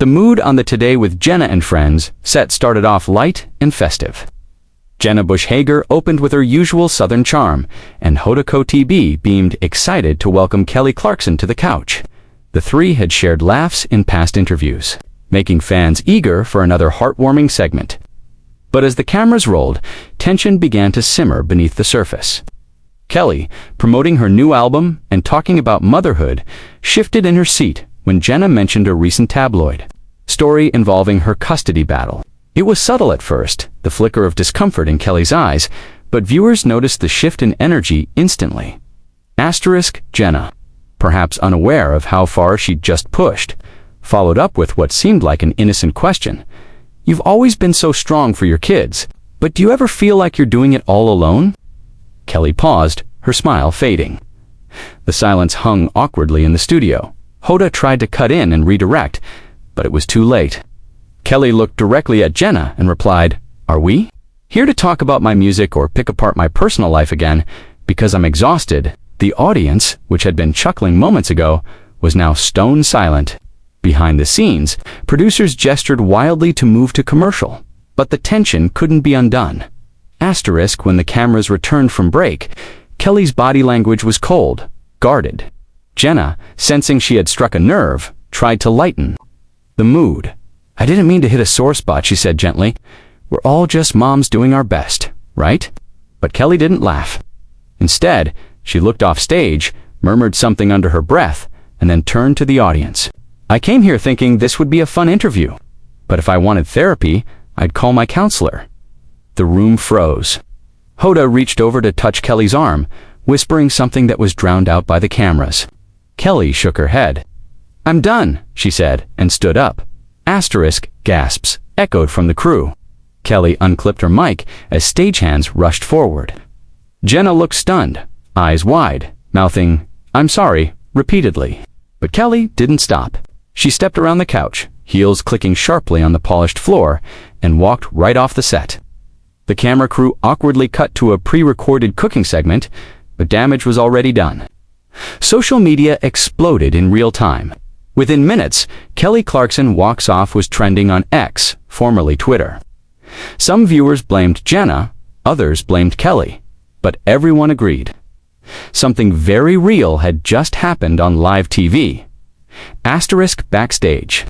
The mood on the Today with Jenna and Friends set started off light and festive. Jenna Bush Hager opened with her usual Southern charm, and Hoda TB beamed excited to welcome Kelly Clarkson to the couch. The three had shared laughs in past interviews, making fans eager for another heartwarming segment. But as the cameras rolled, tension began to simmer beneath the surface. Kelly, promoting her new album and talking about motherhood, shifted in her seat when Jenna mentioned a recent tabloid story involving her custody battle. It was subtle at first, the flicker of discomfort in Kelly's eyes, but viewers noticed the shift in energy instantly. Jenna, perhaps unaware of how far she'd just pushed, followed up with what seemed like an innocent question. "You've always been so strong for your kids, but do you ever feel like you're doing it all alone?" Kelly paused, her smile fading. The silence hung awkwardly in the studio. Hoda tried to cut in and redirect, but it was too late. Kelly looked directly at Jenna and replied, "Are we here to talk about my music or pick apart my personal life again? Because I'm exhausted." The audience, which had been chuckling moments ago, was now stone silent. Behind the scenes, producers gestured wildly to move to commercial, but the tension couldn't be undone. When the cameras returned from break, Kelly's body language was cold, guarded. Jenna, sensing she had struck a nerve, tried to lighten the mood. "I didn't mean to hit a sore spot," she said gently. "We're all just moms doing our best, right?" But Kelly didn't laugh. Instead, she looked off stage, murmured something under her breath, and then turned to the audience. "I came here thinking this would be a fun interview, but if I wanted therapy, I'd call my counselor." The room froze. Hoda reached over to touch Kelly's arm, whispering something that was drowned out by the cameras. Kelly shook her head. "I'm done," she said, and stood up. Gasps echoed from the crew. Kelly unclipped her mic as stagehands rushed forward. Jenna looked stunned, eyes wide, mouthing, "I'm sorry," repeatedly. But Kelly didn't stop. She stepped around the couch, heels clicking sharply on the polished floor, and walked right off the set. The camera crew awkwardly cut to a pre-recorded cooking segment, but damage was already done. Social media exploded in real time. Within minutes, Kelly Clarkson walks off was trending on X, formerly Twitter. Some viewers blamed Jenna, others blamed Kelly, but everyone agreed. Something very real had just happened on live TV. Backstage.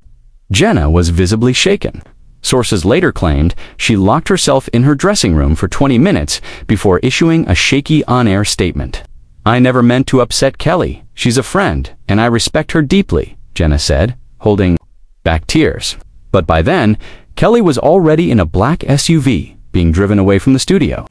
Jenna was visibly shaken. Sources later claimed she locked herself in her dressing room for 20 minutes before issuing a shaky on-air statement. "I never meant to upset Kelly. She's a friend, and I respect her deeply," Jenna said, holding back tears. But by then, Kelly was already in a black SUV, being driven away from the studio.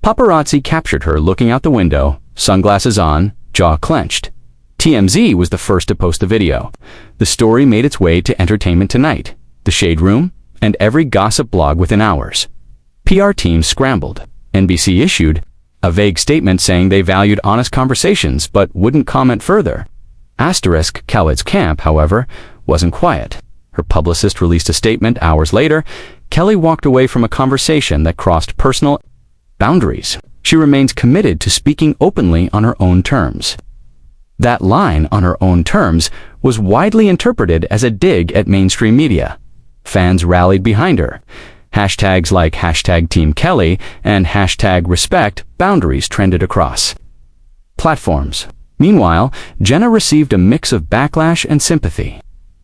Paparazzi captured her looking out the window, sunglasses on, jaw clenched. TMZ was the first to post the video. The story made its way to Entertainment Tonight, The Shade Room, and every gossip blog within hours. PR teams scrambled. NBC issued a vague statement saying they valued honest conversations but wouldn't comment further. Khaled's camp, however, wasn't quiet. Her publicist released a statement hours later. Kelly walked away from a conversation that crossed personal boundaries. She remains committed to speaking openly on her own terms. That line, "on her own terms," was widely interpreted as a dig at mainstream media. Fans rallied behind her. Hashtags like #TeamKelly and #RespectBoundaries trended across platforms. Meanwhile, Jenna received a mix of backlash and sympathy.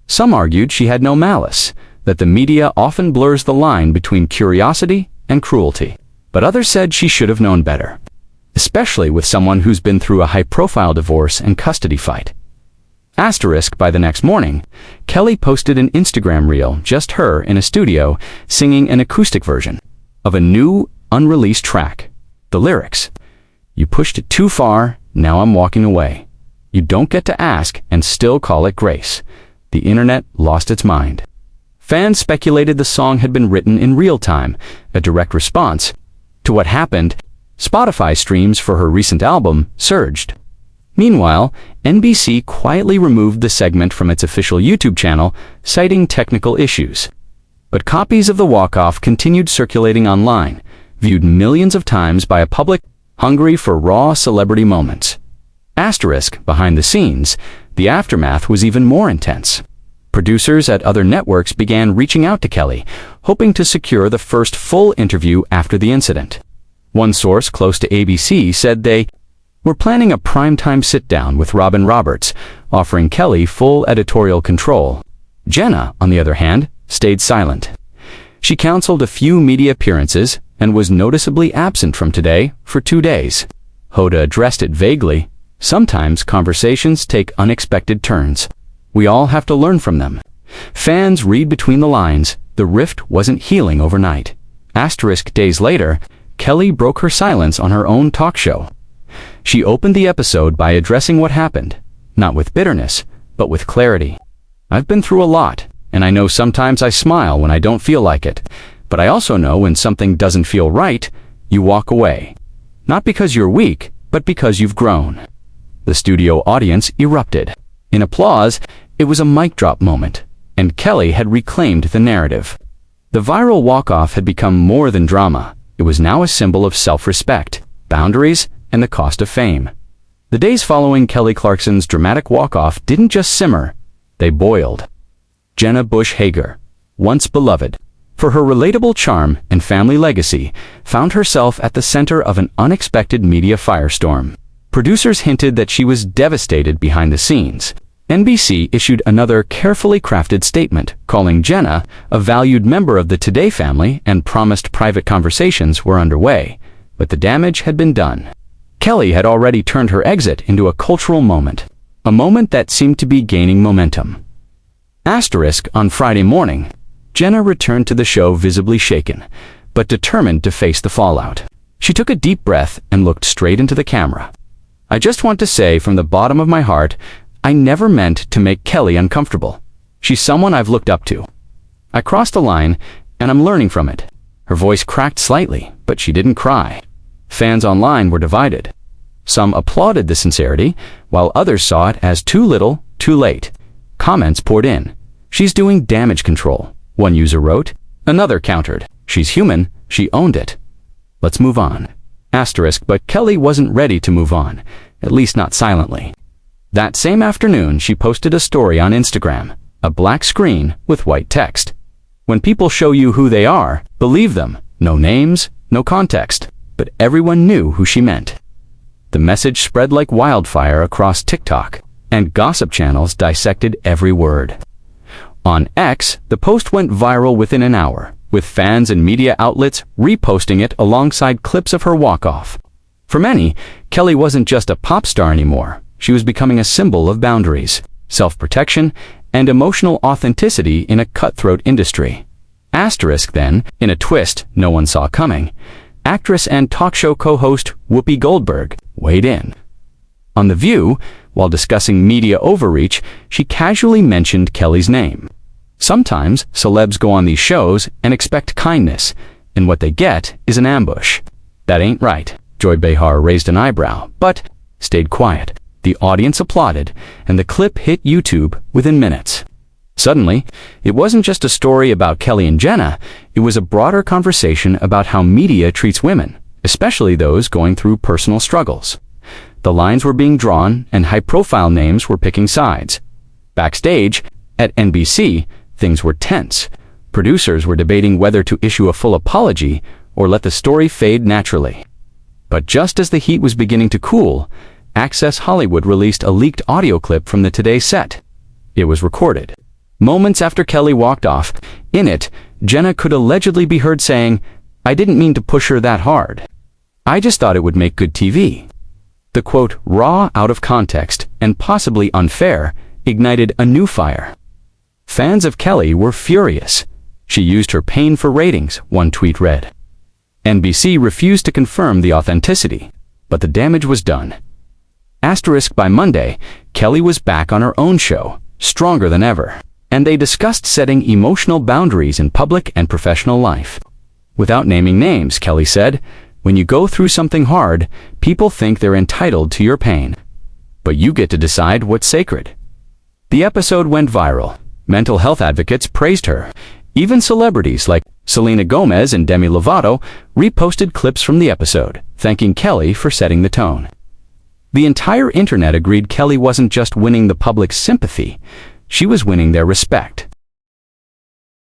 Some argued she had no malice, that the media often blurs the line between curiosity and cruelty. But others said she should have known better, especially with someone who's been through a high-profile divorce and custody fight. By the next morning, Kelly posted an Instagram reel, just her in a studio, singing an acoustic version of a new, unreleased track. The lyrics, "You pushed it too far, now I'm walking away. You don't get to ask and still call it grace." The internet lost its mind. Fans speculated the song had been written in real time, a direct response to what happened. Spotify streams for her recent album surged. Meanwhile, NBC quietly removed the segment from its official YouTube channel, citing technical issues. But copies of the walk-off continued circulating online, viewed millions of times by a public hungry for raw celebrity moments. Behind the scenes, the aftermath was even more intense. Producers at other networks began reaching out to Kelly, hoping to secure the first full interview after the incident. One source close to ABC said they were planning a primetime sit-down with Robin Roberts, offering Kelly full editorial control. Jenna, on the other hand, stayed silent. She canceled a few media appearances and was noticeably absent from Today for 2 days. Hoda addressed it vaguely. Sometimes conversations take unexpected turns. We all have to learn from them. Fans read between the lines. The rift wasn't healing overnight. Days later, Kelly broke her silence on her own talk show. She opened the episode by addressing what happened, not with bitterness, but with clarity. I've been through a lot, and I know sometimes I smile when I don't feel like it, but I also know when something doesn't feel right, you walk away. Not because you're weak, but because you've grown. The studio audience erupted. In applause, it was a mic drop moment, and Kelly had reclaimed the narrative. The viral walk-off had become more than drama. It was now a symbol of self-respect, boundaries, and the cost of fame. The days following Kelly Clarkson's dramatic walk-off didn't just simmer, they boiled. Jenna Bush Hager, once beloved for her relatable charm and family legacy, found herself at the center of an unexpected media firestorm. Producers hinted that she was devastated behind the scenes. NBC issued another carefully crafted statement, calling Jenna a valued member of the Today family and promised private conversations were underway, but the damage had been done. Kelly had already turned her exit into a cultural moment, a moment that seemed to be gaining momentum. On Friday morning, Jenna returned to the show visibly shaken, but determined to face the fallout. She took a deep breath and looked straight into the camera. I just want to say from the bottom of my heart, I never meant to make Kelly uncomfortable. She's someone I've looked up to. I crossed a line, and I'm learning from it. Her voice cracked slightly, but she didn't cry. Fans online were divided. Some applauded the sincerity, while others saw it as too little, too late. Comments poured in. She's doing damage control, one user wrote. Another countered. She's human, she owned it. Let's move on. But Kelly wasn't ready to move on, at least not silently. That same afternoon, she posted a story on Instagram, a black screen with white text. When people show you who they are, believe them. No names, no context, but everyone knew who she meant. The message spread like wildfire across TikTok, and gossip channels dissected every word. On X, the post went viral within an hour, with fans and media outlets reposting it alongside clips of her walk-off. For many, Kelly wasn't just a pop star anymore. She was becoming a symbol of boundaries, self-protection, and emotional authenticity in a cutthroat industry. Then, in a twist no one saw coming, actress and talk show co-host Whoopi Goldberg weighed in. On The View, while discussing media overreach, she casually mentioned Kelly's name. Sometimes, celebs go on these shows and expect kindness, and what they get is an ambush. That ain't right. Joy Behar raised an eyebrow, but stayed quiet. The audience applauded, and the clip hit YouTube within minutes. Suddenly, it wasn't just a story about Kelly and Jenna, it was a broader conversation about how media treats women, especially those going through personal struggles. The lines were being drawn, and high-profile names were picking sides. Backstage, at NBC, things were tense. Producers were debating whether to issue a full apology or let the story fade naturally. But just as the heat was beginning to cool, Access Hollywood released a leaked audio clip from the Today set. It was recorded moments after Kelly walked off. In it, Jenna could allegedly be heard saying, "I didn't mean to push her that hard. I just thought it would make good TV." The quote, raw, out of context, and possibly unfair, ignited a new fire. Fans of Kelly were furious. She used her pain for ratings, one tweet read. NBC refused to confirm the authenticity, but the damage was done. By Monday, Kelly was back on her own show, stronger than ever, and they discussed setting emotional boundaries in public and professional life. Without naming names, Kelly said, "When you go through something hard, people think they're entitled to your pain. But you get to decide what's sacred." The episode went viral. Mental health advocates praised her. Even celebrities like Selena Gomez and Demi Lovato reposted clips from the episode, thanking Kelly for setting the tone. The entire internet agreed Kelly wasn't just winning the public's sympathy, She was winning their respect.